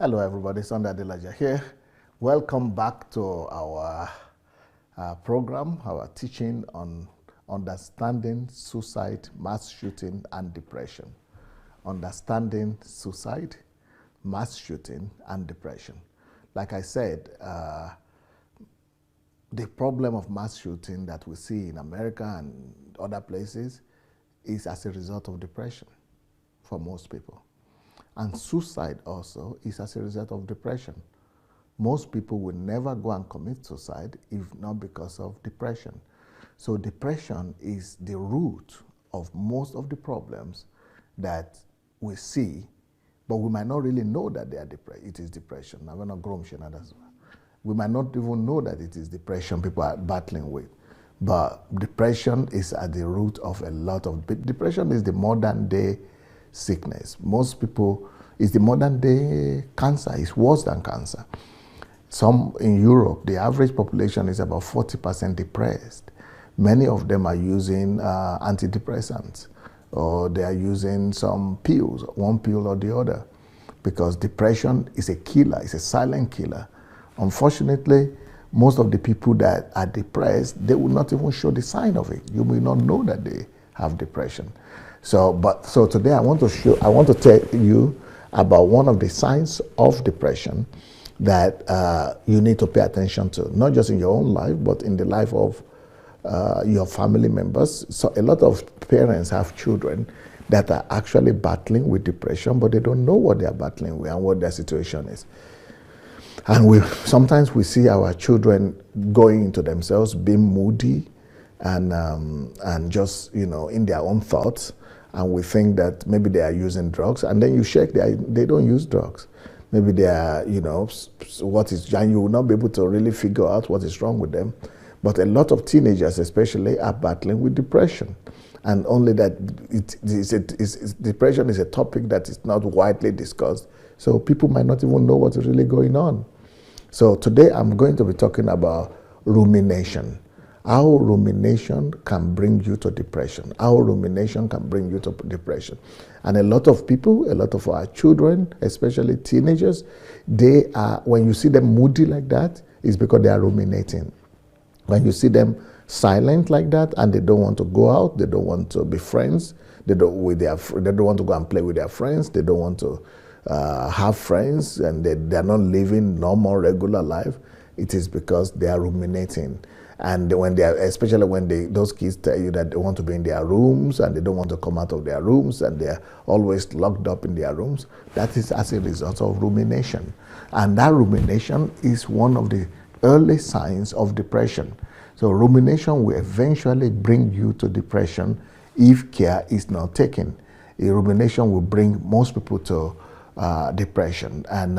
Hello everybody, it's Adelaja here. Welcome back to our program, our teaching on understanding suicide, mass shooting, and depression. Understanding suicide, mass shooting, and depression. Like I said, the problem of mass shooting that we see in America and other places is as a result of depression for most people. And suicide also is as a result of depression. Most people will never go and commit suicide if not because of depression. So depression is the root of most of the problems that we see, but we might not really know that it is depression. We might not even know that it is depression people are battling with. But depression is at the root of a lot of, depression is the modern day sickness. Most people, it's the modern day cancer. It's worse than cancer. Some in Europe, the average population is about 40% depressed. Many of them are using antidepressants, or they are using some pills, one pill or the other, because depression is a killer, it's a silent killer. Unfortunately, most of the people that are depressed, they will not even show the sign of it. You may not know that they have depression. So today I want to tell you about one of the signs of depression that you need to pay attention to, not just in your own life, but in the life of your family members. So a lot of parents have children that are actually battling with depression, but they don't know what they are battling with and what their situation is. And sometimes we see our children going into themselves, being moody, and just in their own thoughts. And we think that maybe they are using drugs, and then you check, they don't use drugs. Maybe they are, and you will not be able to really figure out what is wrong with them. But a lot of teenagers especially are battling with depression. And only that depression is a topic that is not widely discussed. So people might not even know what is really going on. So today I'm going to be talking about rumination. How rumination can bring you to depression. How rumination can bring you to depression. And a lot of people, a lot of our children, especially teenagers, when you see them moody like that, it's because they are ruminating. When you see them silent like that and they don't want to go out, they don't want to be friends, they don't want to go and play with their friends, they don't want to have friends, and they're not living normal, regular life, it is because they are ruminating. And especially when those kids tell you that they want to be in their rooms and they don't want to come out of their rooms and they're always locked up in their rooms, that is as a result of rumination. And that rumination is one of the early signs of depression. So rumination will eventually bring you to depression if care is not taken. A rumination will bring most people to depression. And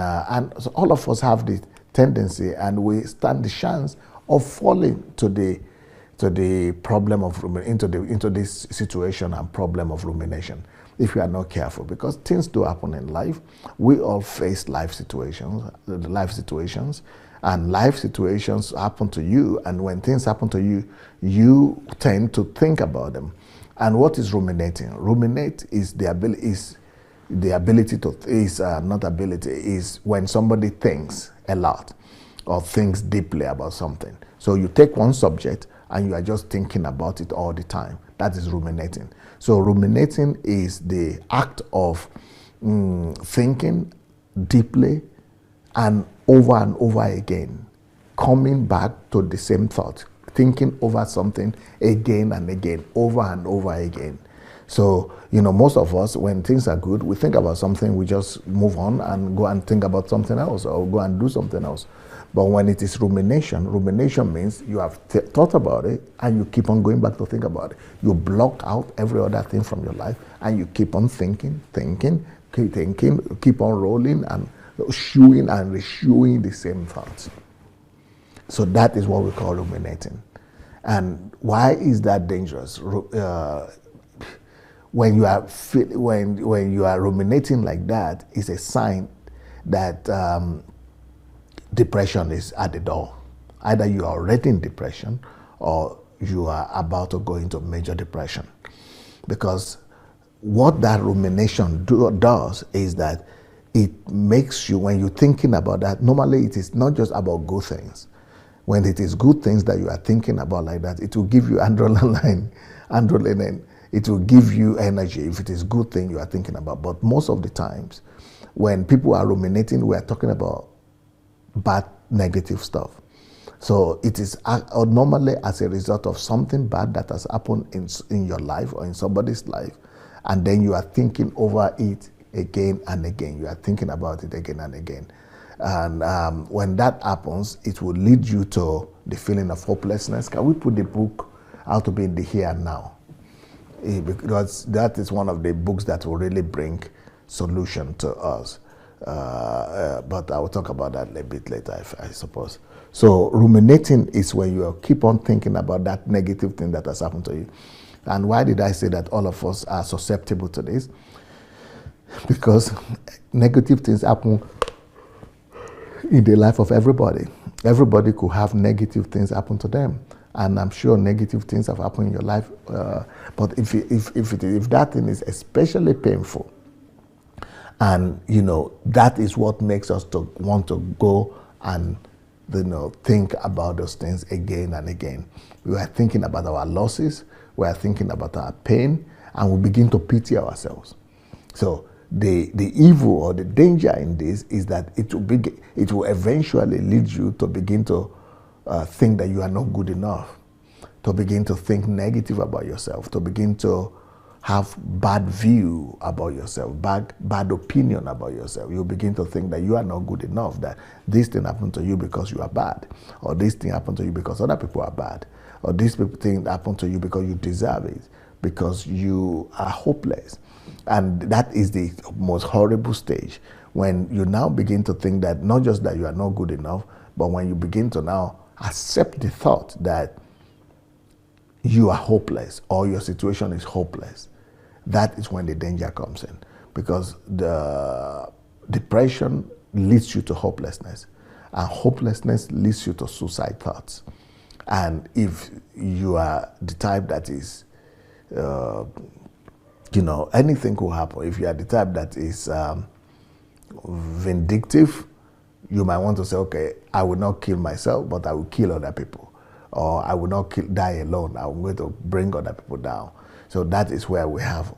so all of us have the tendency, and we stand the chance of falling to the problem of into this situation and problem of rumination if we are not careful, because things do happen in life. We all face life situations, and life situations happen to you, and when things happen to you, you tend to think about them. And what is ruminating? Ruminate is is when somebody thinks a lot or thinks deeply about something. So you take one subject and you are just thinking about it all the time. That is ruminating. So ruminating is the act of thinking deeply and over again, coming back to the same thought, thinking over something again and again, over and over again. So, most of us, when things are good, we think about something, we just move on and go and think about something else or go and do something else. But when it is rumination means you have thought about it and you keep on going back to think about it. You block out every other thing from your life and you keep on thinking, keep on rolling and chewing and rechewing the same thoughts. So that is what we call ruminating. And why is that dangerous? When you are ruminating like that, it's a sign that depression is at the door. Either you are already in depression or you are about to go into major depression. Because what that rumination does is that it makes you, when you're thinking about that, normally it is not just about good things. When it is good things that you are thinking about like that, it will give you adrenaline. It will give you energy if it is good thing you are thinking about. But most of the times, when people are ruminating, we are talking about bad, negative stuff. So it is normally as a result of something bad that has happened in your life or in somebody's life, and then you are thinking over it again and again. You are thinking about it again and again. And when that happens, it will lead you to the feeling of hopelessness. Can we put the book How to Be in the Here and Now? Because that is one of the books that will really bring solution to us. But I will talk about that a bit later, I suppose. So ruminating is when you keep on thinking about that negative thing that has happened to you. And why did I say that all of us are susceptible to this? Because negative things happen in the life of everybody. Everybody could have negative things happen to them. And I'm sure negative things have happened in your life. But if that thing is especially painful, and that is what makes us to want to go and think about those things again and again. We are thinking about our losses, we are thinking about our pain, and we begin to pity ourselves. So the evil or the danger in this is that it will eventually lead you to begin to think that you are not good enough, to begin to think negative about yourself, to begin to have bad view about yourself, bad opinion about yourself. You begin to think that you are not good enough, that this thing happened to you because you are bad, or this thing happened to you because other people are bad, or this thing happened to you because you deserve it, because you are hopeless. And that is the most horrible stage, when you now begin to think that not just that you are not good enough, but when you begin to now accept the thought that you are hopeless or your situation is hopeless. That is when the danger comes in, because the depression leads you to hopelessness, and hopelessness leads you to suicide thoughts. And if you are the type that is, anything could happen. If you are the type that is vindictive, you might want to say, okay, I will not kill myself, but I will kill other people. Or I will not die alone. I'm going to bring other people down. So that is where we have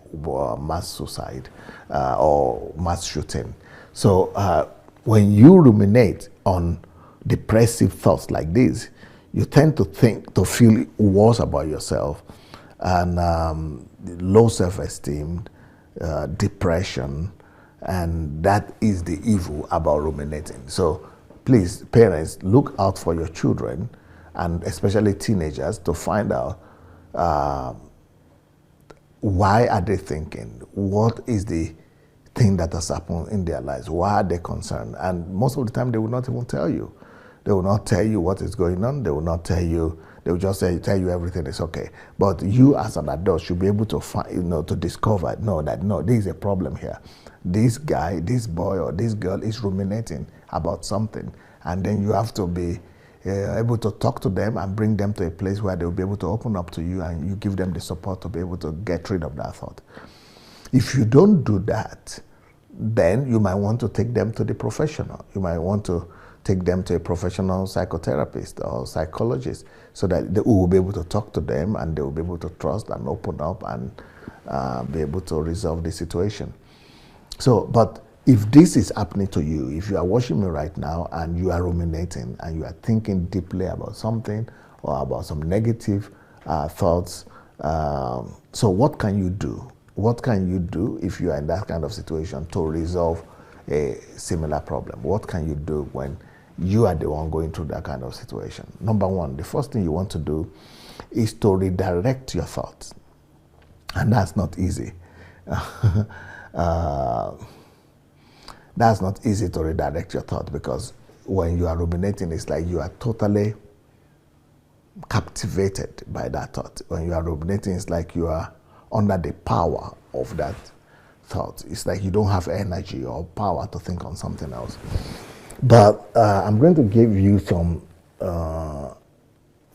mass suicide or mass shooting. So when you ruminate on depressive thoughts like this, you tend to feel worse about yourself, and low self-esteem, depression, and that is the evil about ruminating. So please, parents, look out for your children, and especially teenagers, to find out why are they thinking, what is the thing that has happened in their lives, why are they concerned. And most of the time they will not even tell you. They will not tell you what is going on. They will not tell you. They will just tell you everything is okay. But you as an adult should be able to find, to discover, this is a problem here. This guy, this boy or this girl is ruminating about something, and then you have to be able to talk to them and bring them to a place where they will be able to open up to you, and you give them the support to be able to get rid of that thought. If you don't do that, then you might want to take them to the professional. You might want to take them to a professional psychotherapist or psychologist, so that they will be able to talk to them, and they will be able to trust and open up and be able to resolve the situation. So, but if this is happening to you, if you are watching me right now and you are ruminating and you are thinking deeply about something or about some negative thoughts, so what can you do? What can you do if you are in that kind of situation to resolve a similar problem? What can you do when you are the one going through that kind of situation? Number one, the first thing you want to do is to redirect your thoughts. And that's not easy. That's not easy to redirect your thought, because when you are ruminating, it's like you are totally captivated by that thought. When you are ruminating, it's like you are under the power of that thought. It's like you don't have energy or power to think on something else. But I'm going to give you some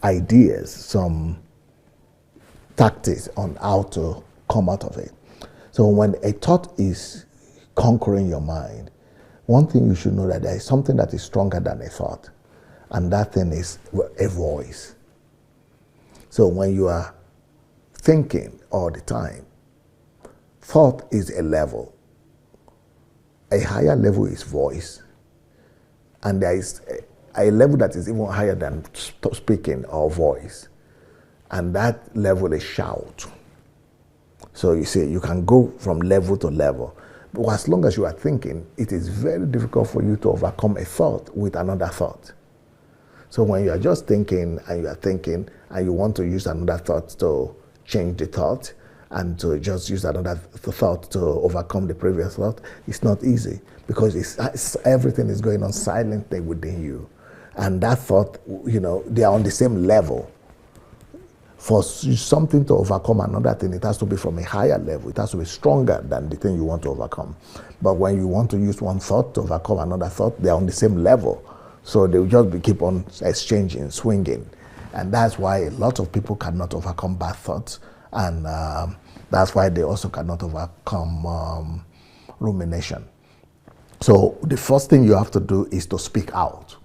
ideas, some tactics on how to come out of it. So when a thought is conquering your mind, one thing you should know that there is something that is stronger than a thought, and that thing is a voice. So when you are thinking all the time, thought is a level. A higher level is voice. And there is a level that is even higher than speaking or voice. And that level is shout. So you see, you can go from level to level. But as long as you are thinking, it is very difficult for you to overcome a thought with another thought. So when you are just thinking and you are thinking and you want to use another thought to change the thought and to just use another thought to overcome the previous thought, it's not easy because everything is going on silently within you. And that thought, they are on the same level. For something to overcome another thing, it has to be from a higher level. It has to be stronger than the thing you want to overcome. But when you want to use one thought to overcome another thought, they're on the same level. So they will just keep on exchanging, swinging. And that's why a lot of people cannot overcome bad thoughts. And that's why they also cannot overcome rumination. So the first thing you have to do is to speak out.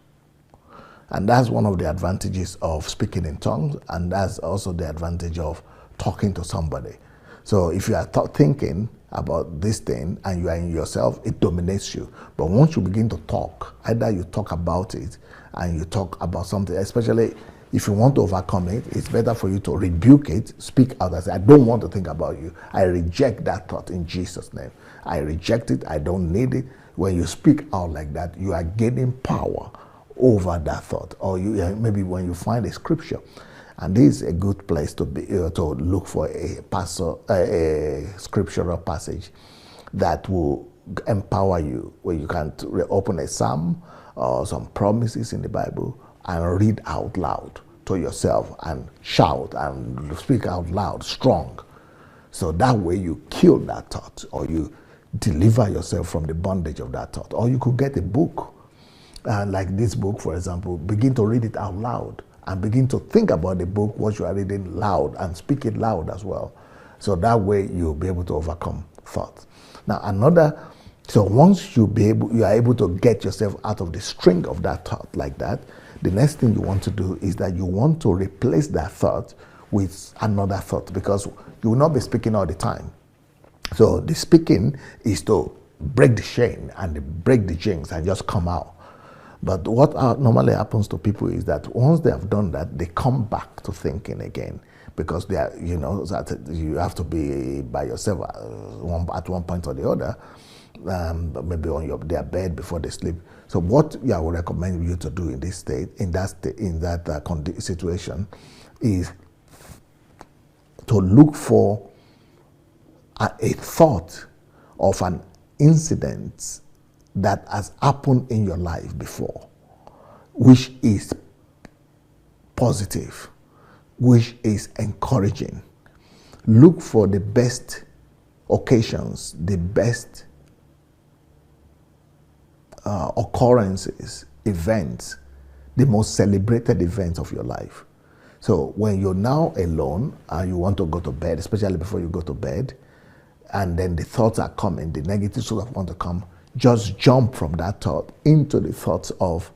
And that's one of the advantages of speaking in tongues, and that's also the advantage of talking to somebody. So if you are thinking about this thing and you are in yourself, it dominates you. But once you begin to talk, either you talk about it and you talk about something, especially if you want to overcome it, it's better for you to rebuke it, speak out and say, I don't want to think about you. I reject that thought in Jesus' name. I reject it. I don't need it. When you speak out like that, you are gaining power over that thought. Or maybe when you find a scripture, and this is a good place to be to look for a scriptural passage that will empower you, where you can open a psalm or some promises in the Bible and read out loud to yourself and shout and speak out loud, strong. So that way you kill that thought, or you deliver yourself from the bondage of that thought. Or you could get a book, like this book, for example, begin to read it out loud and begin to think about the book, what you are reading loud, and speak it loud as well. So that way you'll be able to overcome thoughts. Now so once you are able to get yourself out of the string of that thought like that, the next thing you want to do is that you want to replace that thought with another thought, because you will not be speaking all the time. So the speaking is to break the chain and break the jinx and just come out. But what normally happens to people is that once they have done that, they come back to thinking again, because they are, that you have to be by yourself at one point or the other, maybe on their bed before they sleep. So what I would recommend you to do in this state, in that situation, is to look for a thought of an incident that has happened in your life before, which is positive, which is encouraging. Look for the best occasions, the best occurrences, events, the most celebrated events of your life. So when you're now alone and you want to go to bed, especially before you go to bed, and then the thoughts are coming, the negative thoughts want to come, just jump from that thought into the thoughts of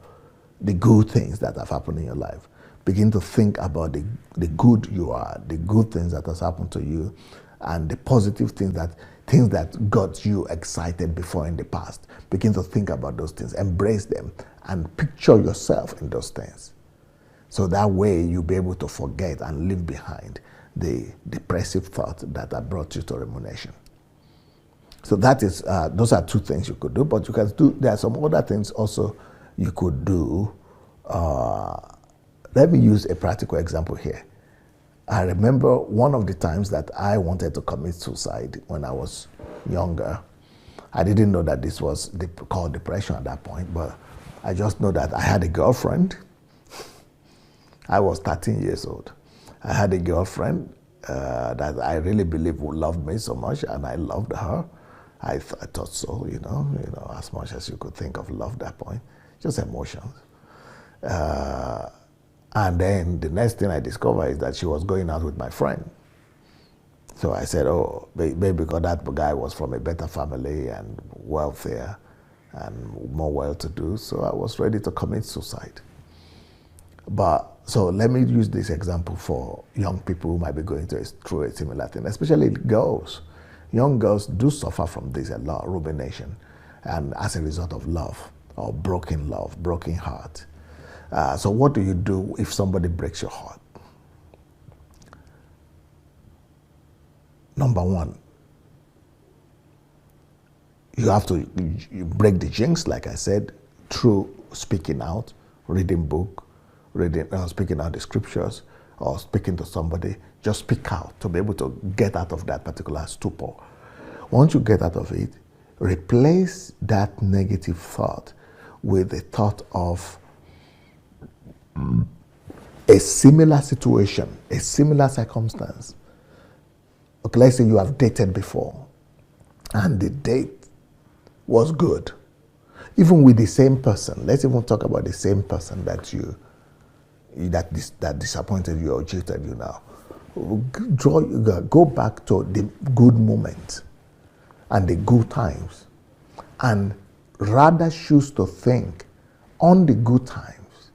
the good things that have happened in your life. Begin to think about the good you are, the good things that has happened to you, and the positive things that got you excited before in the past. Begin to think about those things, embrace them, and picture yourself in those things. So that way you'll be able to forget and leave behind the depressive thoughts that have brought you to rumination. So that is, those are two things you could do, but you can do, there are some other things also you could do. Let me use a practical example here. I remember one of the times that I wanted to commit suicide when I was younger. I didn't know that this was called depression at that point, but I just know that I had a girlfriend. I was 13 years old. I had a girlfriend that I really believe loved me so much, and I loved her. I thought so, as much as you could think of love at that point, just emotions. And then the next thing I discovered is that she was going out with my friend. So I said, oh, maybe because that guy was from a better family and wealthier, and more well-to-do, so I was ready to commit suicide. So let me use this example for young people who might be going through a similar thing, especially girls. Young girls do suffer from this a lot, rumination, and as a result of love, or broken love, broken heart. So what do you do if somebody breaks your heart? Number one, you have to break the jinx, like I said, through speaking out, reading book, speaking out the scriptures, or speaking to somebody. Just speak out to be able to get out of that particular stupor. Once you get out of it, replace that negative thought with a thought of a similar situation, a similar circumstance. Okay, let's say you have dated before, and the date was good. Even with the same person, let's even talk about the same person that disappointed you or cheated you now. Go back to the good moments and the good times, and rather choose to think on the good times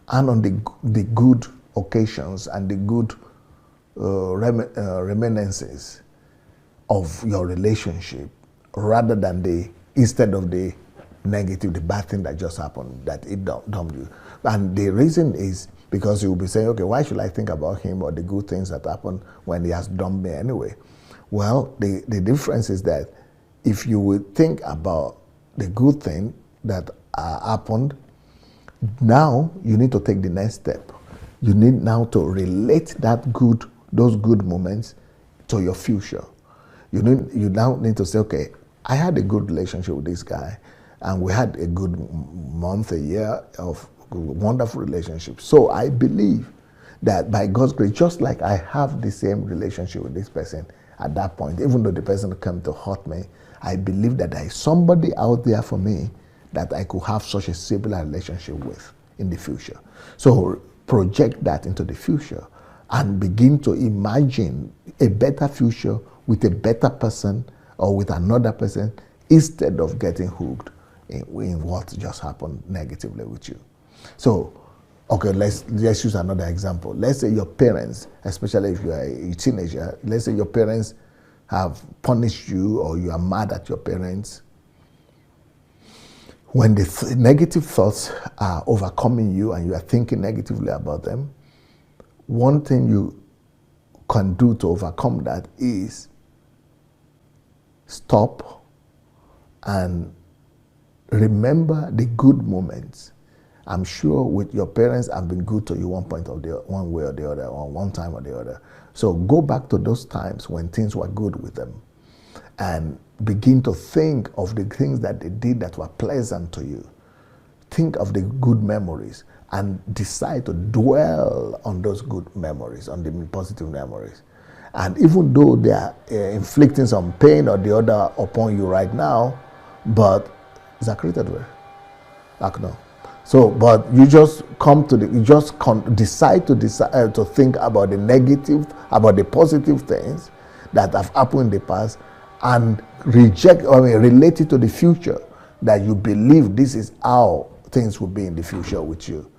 and on the good occasions and the good reminiscences of your relationship, rather than instead of the negative, the bad thing that just happened, that it dumped you. And the reason is because you'll be saying, okay, why should I think about him or the good things that happened when he has dumped me anyway? Well, the difference is that if you would think about the good thing that happened, now you need to take the next step. You need now to relate those good moments to your future. You now need to say, okay, I had a good relationship with this guy, and we had a good month, a year of wonderful relationship. So I believe that by God's grace, just like I have the same relationship with this person at that point, even though the person came to hurt me, I believe that there is somebody out there for me that I could have such a similar relationship with in the future. So project that into the future and begin to imagine a better future with a better person or with another person, instead of getting hooked in what just happened negatively with you. So, okay, let's use another example. Let's say your parents, especially if you are a teenager, let's say your parents have punished you, or you are mad at your parents. When the negative thoughts are overcoming you and you are thinking negatively about them, one thing you can do to overcome that is stop and remember the good moments. I'm sure with your parents have been good to you one way or the other, or one time or the other. So go back to those times when things were good with them and begin to think of the things that they did that were pleasant to you. Think of the good memories and decide to dwell on those good memories, on the positive memories. And even though they are inflicting some pain or the other upon you right now, but it's a created way. Like no. So, but you just decide to think about the negative, about the positive things that have happened in the past, and relate it to the future, that you believe this is how things will be in the future with you.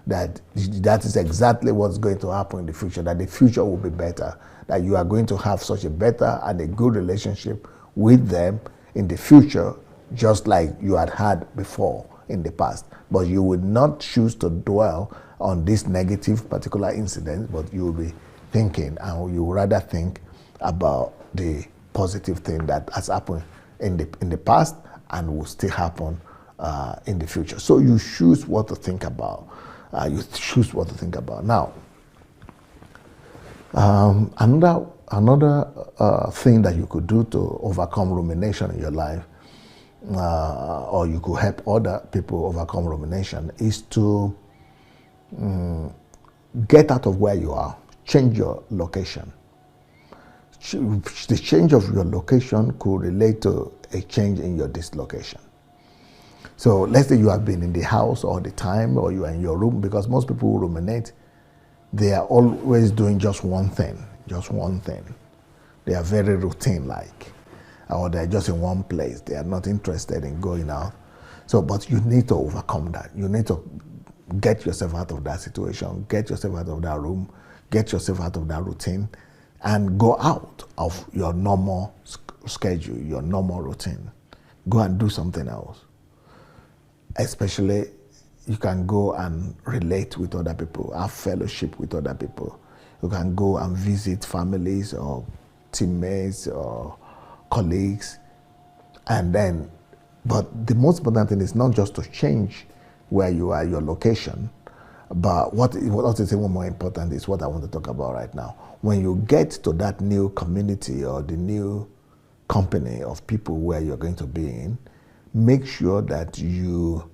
That is exactly what's going to happen in the future, that the future will be better, that you are going to have such a better and a good relationship with them in the future, just like you had before in the past. But you will not choose to dwell on this negative particular incident, but you will be thinking, and you will rather think about the positive thing that has happened in the past and will still happen in the future. So you choose what to think about. Now, another thing that you could do to overcome rumination in your life, or you could help other people overcome rumination, is to get out of where you are, change your location. The change of your location could relate to a change in your dislocation. So let's say you have been in the house all the time, or you are in your room, because most people who ruminate, they are always doing just one thing. They are very routine-like, or they're just in one place. They are not interested in going out. So, but you need to overcome that. You need to get yourself out of that situation, get yourself out of that room, get yourself out of that routine, and go out of your normal schedule, your normal routine. Go and do something else. Especially, you can go and relate with other people, have fellowship with other people. You can go and visit families or teammates or colleagues. And then, but the most important thing is not just to change where you are, your location, but what is even more important is what I want to talk about right now. When you get to that new community or the new company of people where you're going to be in, make sure that you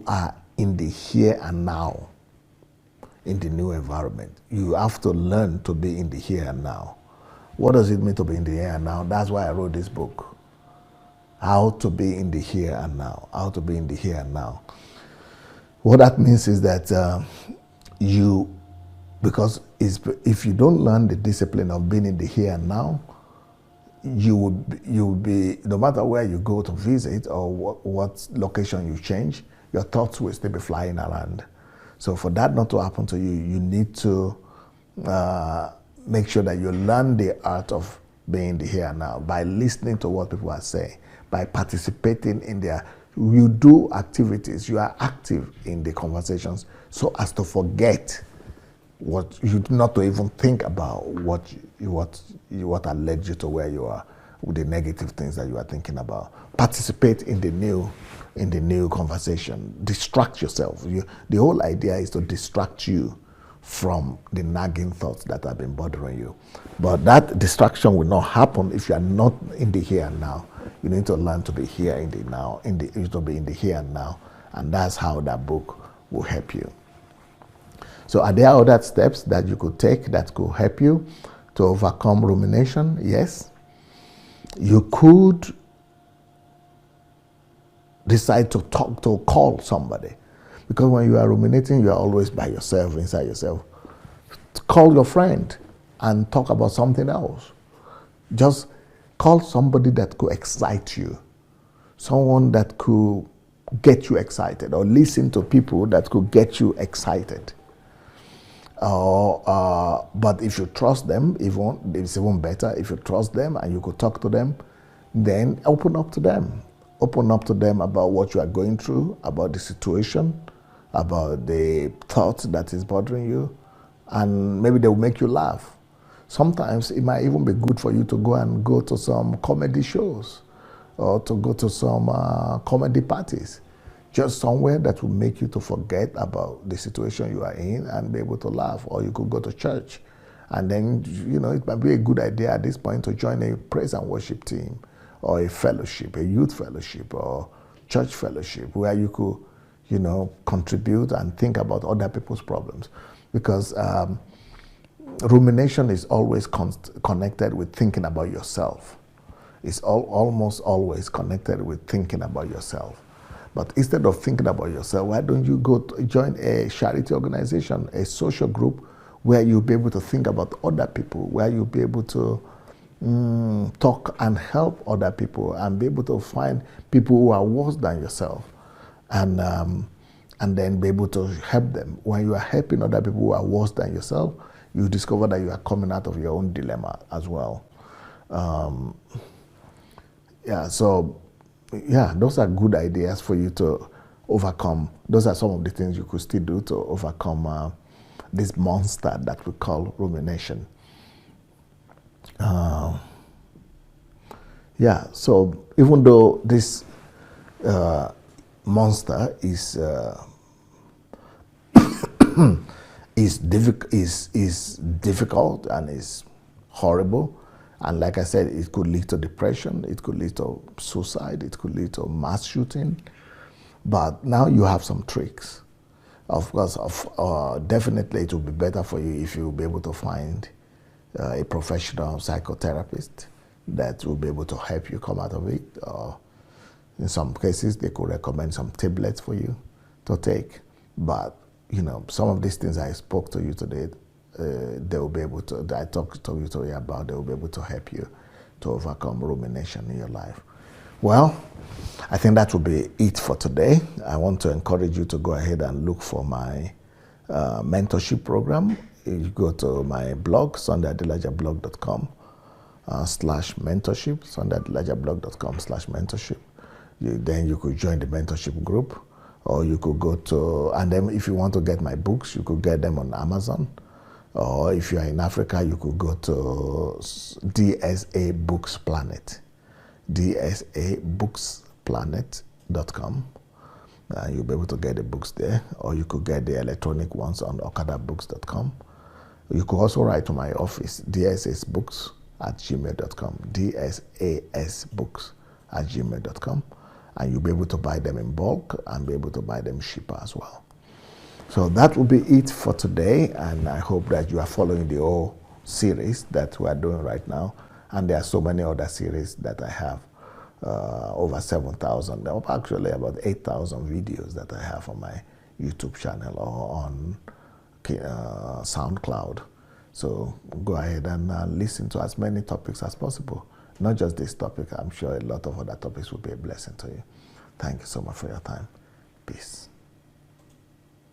are in the here and now, in the new environment. You have to learn to be in the here and now. What does it mean to be in the here and now? That's why I wrote this book. How to be in the here and now. How to be in the here and now. What that means is that because if you don't learn the discipline of being in the here and now, you will be, no matter where you go to visit or what location you change, your thoughts will still be flying around. So for that not to happen to you, you need to make sure that you learn the art of being in the here and now by listening to what people are saying, by participating in their, you do activities, you are active in the conversations so as to forget what you not to even think about what had led you to where you are, with the negative things that you are thinking about. Participate in the new conversation. Distract yourself. The whole idea is to distract you from the nagging thoughts that have been bothering you. But that distraction will not happen if you are not in the here and now. You need to learn to be here in the now, to be in the here and now, and that's how that book will help you. So are there other steps that you could take that could help you to overcome rumination? Yes. You could decide to call somebody. Because when you are ruminating, you are always by yourself, inside yourself. Call your friend and talk about something else. Just call somebody that could excite you. Someone that could get you excited, or listen to people that could get you excited. But if you trust them, it's even better. If you trust them and you could talk to them, then open up to them. Open up to them about what you are going through, about the situation, about the thoughts that is bothering you, and maybe they will make you laugh. Sometimes it might even be good for you to go to some comedy shows or to go to some comedy parties. Just somewhere that will make you to forget about the situation you are in and be able to laugh. Or you could go to church. And then, it might be a good idea at this point to join a praise and worship team or a fellowship, a youth fellowship or church fellowship where you could, contribute and think about other people's problems. Because rumination is always connected with thinking about yourself. It's almost always connected with thinking about yourself. But instead of thinking about yourself, why don't you go join a charity organization, a social group, where you'll be able to think about other people, where you'll be able to talk and help other people and be able to find people who are worse than yourself and then be able to help them. When you are helping other people who are worse than yourself, you discover that you are coming out of your own dilemma as well. Those are good ideas for you to overcome. Those are some of the things you could still do to overcome this monster that we call rumination. So even though this monster is difficult and is horrible, and like I said, it could lead to depression, it could lead to suicide, it could lead to mass shooting. But now you have some tricks. Of course, definitely it will be better for you if you will be able to find a professional psychotherapist that will be able to help you come out of it. In some cases, they could recommend some tablets for you to take. But, some of these things I spoke to you today, they will be able to, that I talked to you today about, they will be able to help you to overcome rumination in your life. Well, I think that will be it for today. I want to encourage you to go ahead and look for my mentorship program. You go to my blog, sundayadelajablog.com /mentorship, sundayadelajablog.com /mentorship. Then you could join the mentorship group, or you could go to, and then if you want to get my books, you could get them on Amazon. Or if you are in Africa, you could go to DSA Books Planet, dsabooksplanet.com. You'll be able to get the books there, or you could get the electronic ones on okadabooks.com. You could also write to my office, dsasbooks@gmail.com, dsasbooks@gmail.com, and you'll be able to buy them in bulk and be able to buy them cheaper as well. So that will be it for today, and I hope that you are following the whole series that we are doing right now. And there are so many other series that I have, over 7,000, actually about 8,000 videos that I have on my YouTube channel or on SoundCloud. So go ahead and listen to as many topics as possible. Not just this topic, I'm sure a lot of other topics will be a blessing to you. Thank you so much for your time. Peace.